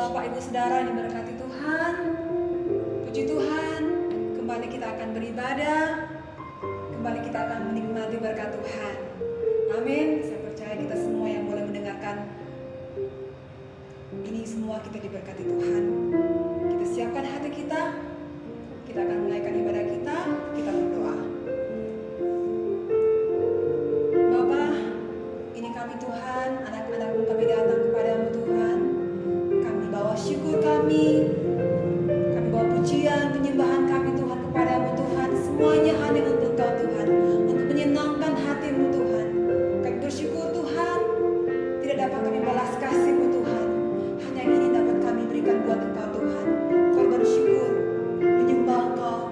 Bapak Ibu Saudara yang diberkati Tuhan. Puji Tuhan, kembali kita akan beribadah, kembali kita akan menikmati berkat Tuhan. Amin. Saya percaya kita semua yang boleh mendengarkan ini semua kita diberkati Tuhan. Kita siapkan hati kita akan menaikkan ibadah kita berdoa. Bapa, ini kami Tuhan, anak-anak-Mu kami datang kepadamu Tuhan. Kami bawa syukur kami bawa pujian, penyembahan kami Tuhan kepadamu Tuhan. Semuanya hanya untuk Kau Tuhan, untuk menyenangkan hati-Mu Tuhan. Kami bersyukur Tuhan, tidak dapat kami balas kasih-Mu Tuhan. Hanya ini dapat kami berikan buat Engkau Tuhan. Korban syukur, menyembah Engkau,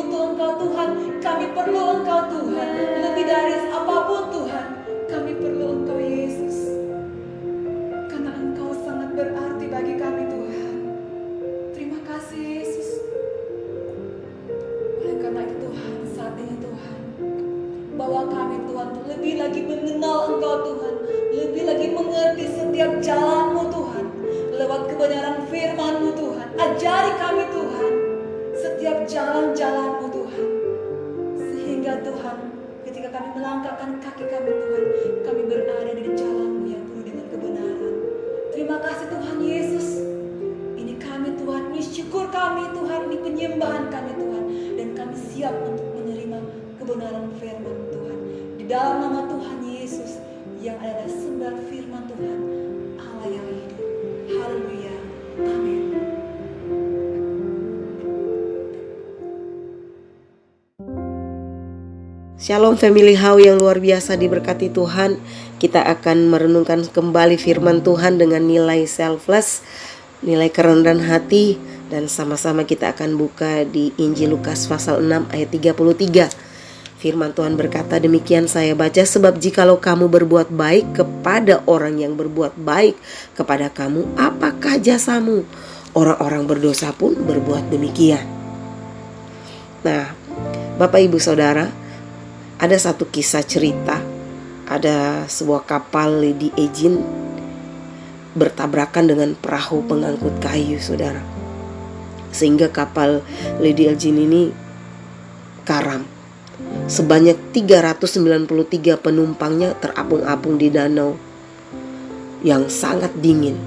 butuh Engkau Tuhan. Kami perlu Engkau Tuhan. Lebih dari apapun Tuhan, kami perlu Engkau Yesus. Karena Engkau sangat berarti bagi kami Tuhan. Terima kasih Yesus. Oleh karena itu Tuhan, saat ini Tuhan, bawa kami Tuhan lebih lagi mengenal Engkau Tuhan, lebih lagi mengerti setiap jalan-Mu Tuhan, lewat kebenaran firman-Mu Tuhan. Ajari kami Tuhan setiap jalan-jalan-Mu Tuhan, sehingga Tuhan ketika kami melangkahkan kaki kami Tuhan, kami berada di jalan-Mu yang penuh dengan kebenaran. Terima kasih Tuhan Yesus. Ini kami Tuhan, ini syukur kami Tuhan, ini penyembahan kami Tuhan, dan kami siap untuk menerima kebenaran firman Tuhan. Di dalam nama Tuhan Yesus yang adalah sumber firman Tuhan, Allah yang hidup. Haleluya. Amin. Shalom Family How yang luar biasa diberkati Tuhan. Kita akan merenungkan kembali firman Tuhan dengan nilai selfless, nilai kerendahan hati, dan sama-sama kita akan buka di Injil Lukas pasal 6 ayat 33. Firman Tuhan berkata demikian, saya baca, sebab jikalau kamu berbuat baik kepada orang yang berbuat baik kepada kamu, apakah jasamu? Orang-orang berdosa pun berbuat demikian. Nah, Bapak Ibu Saudara, ada satu kisah cerita. Ada sebuah kapal Lady Ejin bertabrakan dengan perahu pengangkut kayu, saudara. Sehingga kapal Lady Ejin ini karam. Sebanyak 393 penumpangnya terapung-apung di danau yang sangat dingin.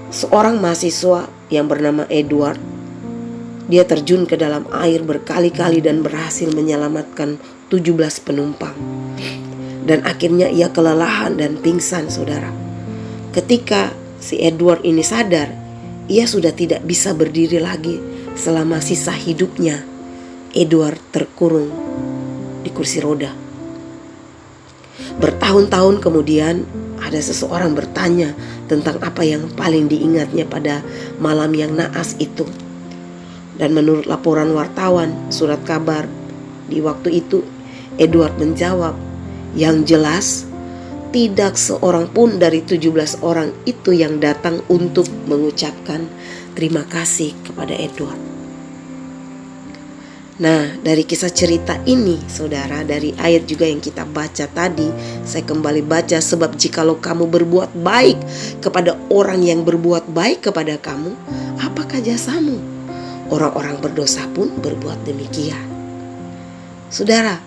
Seorang mahasiswa yang bernama Edward, dia terjun ke dalam air berkali-kali dan berhasil menyelamatkan 17 penumpang. Dan akhirnya ia kelelahan dan pingsan, saudara. Ketika si Edward ini sadar, ia sudah tidak bisa berdiri lagi. Selama sisa hidupnya, Edward terkurung di kursi roda. Bertahun-tahun kemudian, ada seseorang bertanya tentang apa yang paling diingatnya pada malam yang naas itu. Dan menurut laporan wartawan surat kabar di waktu itu, Edward menjawab, yang jelas tidak seorang pun dari 17 orang itu yang datang untuk mengucapkan terima kasih kepada Edward. Nah, dari kisah cerita ini, saudara, dari ayat juga yang kita baca tadi, saya kembali baca, sebab jikalau kamu berbuat baik kepada orang yang berbuat baik kepada kamu, apakah jasamu? Orang-orang berdosa pun berbuat demikian. Saudara,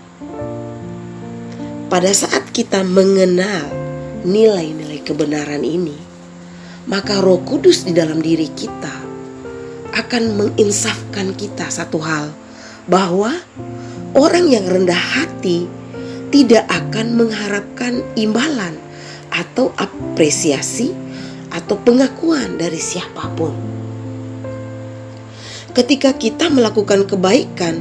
pada saat kita mengenal nilai-nilai kebenaran ini, maka Roh Kudus di dalam diri kita akan menginsafkan kita satu hal, bahwa orang yang rendah hati tidak akan mengharapkan imbalan atau apresiasi atau pengakuan dari siapapun. Ketika kita melakukan kebaikan,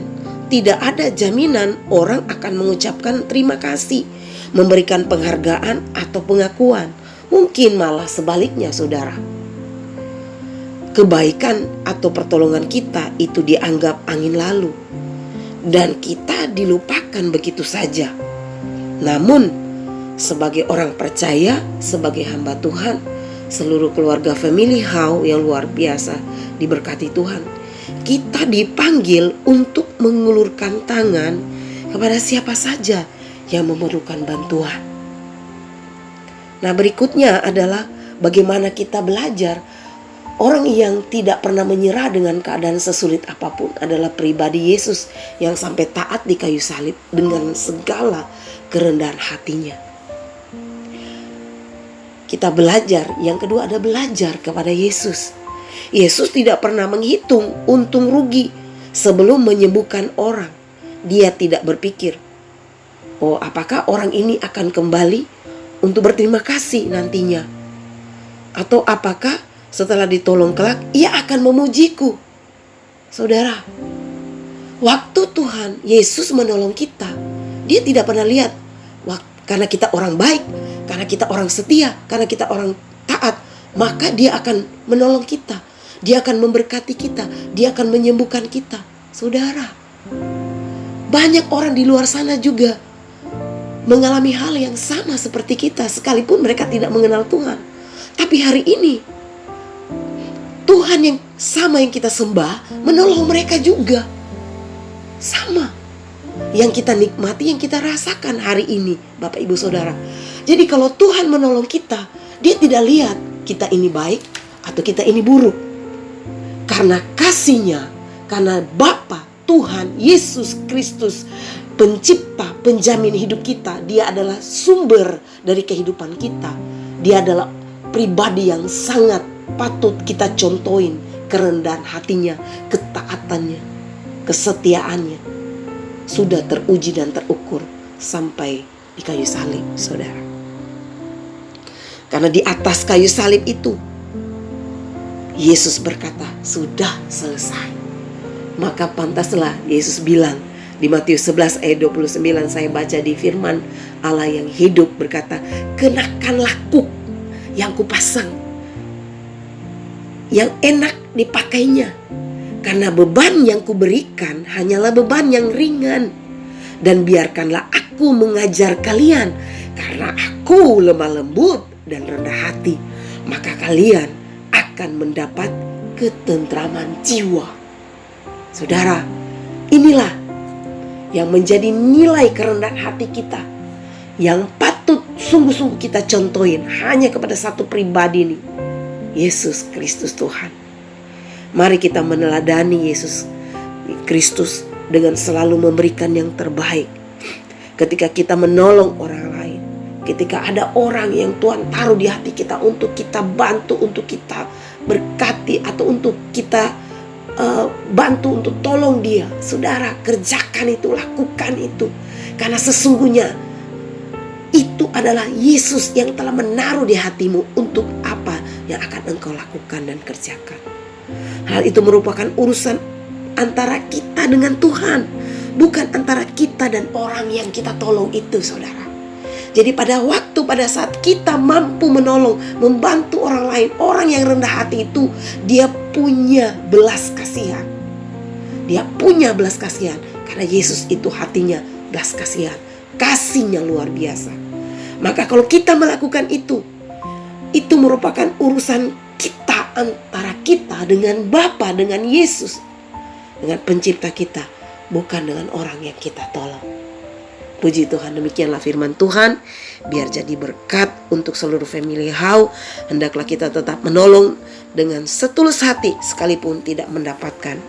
tidak ada jaminan orang akan mengucapkan terima kasih, memberikan penghargaan atau pengakuan. Mungkin malah sebaliknya, saudara. Kebaikan atau pertolongan kita itu dianggap angin lalu, dan kita dilupakan begitu saja. Namun, sebagai orang percaya, sebagai hamba Tuhan, seluruh keluarga Family How yang luar biasa diberkati Tuhan, kita dipanggil untuk mengulurkan tangan kepada siapa saja yang memerlukan bantuan. Nah, berikutnya adalah bagaimana kita belajar. Orang yang tidak pernah menyerah dengan keadaan sesulit apapun adalah pribadi Yesus yang sampai taat di kayu salib dengan segala kerendahan hatinya. Kita belajar, yang kedua ada belajar kepada Yesus. Yesus tidak pernah menghitung untung rugi sebelum menyembuhkan orang. Dia tidak berpikir, oh apakah orang ini akan kembali untuk berterima kasih nantinya, atau apakah setelah ditolong kelak ia akan memujiku. Saudara, waktu Tuhan Yesus menolong kita, dia tidak pernah lihat karena kita orang baik, karena kita orang setia, karena kita orang taat, maka dia akan menolong kita, dia akan memberkati kita, dia akan menyembuhkan kita. Saudara, Banyak orang di luar sana juga mengalami hal yang sama seperti kita, sekalipun mereka tidak mengenal Tuhan. Tapi hari ini Tuhan yang sama yang kita sembah menolong mereka juga. Sama yang kita nikmati, yang kita rasakan hari ini, Bapak Ibu Saudara. Jadi kalau Tuhan menolong kita, Dia tidak lihat kita ini baik atau kita ini buruk. Karena kasih-Nya, karena Bapa Tuhan Yesus Kristus, pencipta, penjamin hidup kita, Dia adalah sumber dari kehidupan kita. Dia adalah pribadi yang sangat patut kita contohin, kerendahan hatinya, ketaatannya, kesetiaannya sudah teruji dan terukur sampai di kayu salib, saudara. Karena di atas kayu salib itu Yesus berkata, sudah selesai. Maka pantaslah Yesus bilang di Matius 11 ayat 29, saya baca di firman Allah yang hidup, berkata, kenakanlah kuk yang kupasang, yang enak dipakainya, karena beban yang kuberikan hanyalah beban yang ringan. Dan biarkanlah aku mengajar kalian, karena aku lemah lembut dan rendah hati, maka kalian akan mendapat ketentraman jiwa. Saudara, inilah yang menjadi nilai kerendahan hati kita, yang patut sungguh-sungguh kita contohin hanya kepada satu pribadi ini, Yesus Kristus Tuhan. Mari kita meneladani Yesus Kristus dengan selalu memberikan yang terbaik. Ketika kita menolong orang lain, ketika ada orang yang Tuhan taruh di hati kita untuk kita bantu, untuk kita berkati, atau untuk kita bantu, untuk tolong dia, saudara, kerjakan itu, lakukan itu. Karena sesungguhnya itu adalah Yesus yang telah menaruh di hatimu untuk apa yang akan engkau lakukan dan kerjakan. Hal itu merupakan urusan antara kita dengan Tuhan, bukan antara kita dan orang yang kita tolong itu, saudara. Jadi pada saat kita mampu menolong, membantu orang lain, orang yang rendah hati itu, dia punya belas kasihan. Dia punya belas kasihan karena Yesus itu hatinya belas kasihan. Kasihnya luar biasa. Maka kalau kita melakukan itu merupakan urusan kita, antara kita dengan Bapa, dengan Yesus, dengan pencipta kita, bukan dengan orang yang kita tolong. Puji Tuhan, demikianlah firman Tuhan. Biar jadi berkat untuk seluruh family How. Hendaklah kita tetap menolong dengan setulus hati, sekalipun tidak mendapatkan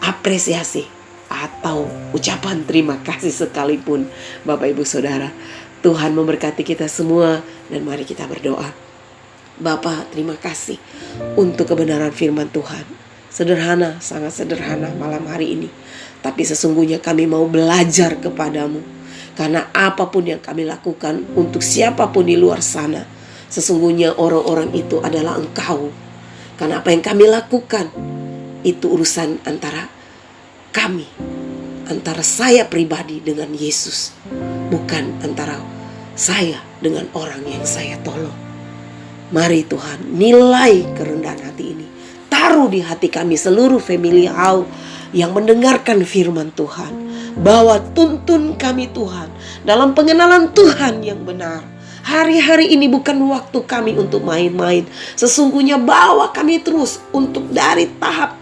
apresiasi atau ucapan terima kasih sekalipun. Bapak Ibu Saudara, Tuhan memberkati kita semua. Dan mari kita berdoa. Bapa, terima kasih untuk kebenaran firman Tuhan. Sederhana, sangat sederhana malam hari ini, tapi sesungguhnya kami mau belajar kepadamu. Karena apapun yang kami lakukan untuk siapapun di luar sana, sesungguhnya orang-orang itu adalah Engkau. Karena apa yang kami lakukan itu urusan antara kami, antara saya pribadi dengan Yesus, bukan antara saya dengan orang yang saya tolong. Mari Tuhan, nilai kerendahan hati ini taruh di hati kami seluruh family How yang mendengarkan firman Tuhan. Bahwa tuntun kami Tuhan dalam pengenalan Tuhan yang benar. Hari-hari ini bukan waktu kami untuk main-main. Sesungguhnya bawa kami terus untuk dari tahap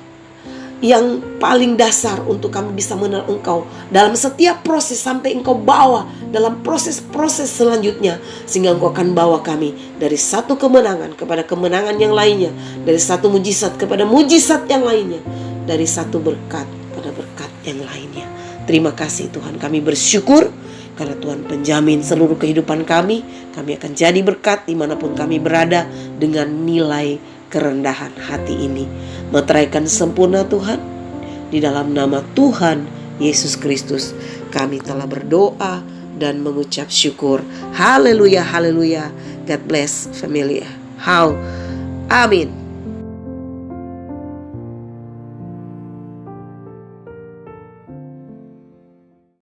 yang paling dasar untuk kami bisa mengenal Engkau dalam setiap proses, sampai Engkau bawa dalam proses-proses selanjutnya, sehingga Engkau akan bawa kami dari satu kemenangan kepada kemenangan yang lainnya, dari satu mujizat kepada mujizat yang lainnya, dari satu berkat pada berkat yang lainnya. Terima kasih Tuhan, kami bersyukur karena Tuhan penjamin seluruh kehidupan kami. Kami akan jadi berkat dimanapun kami berada dengan nilai kerendahan hati ini. Meteraikan sempurna Tuhan, di dalam nama Tuhan Yesus Kristus kami telah berdoa dan mengucap syukur. Haleluya, haleluya. God bless family How. Amin.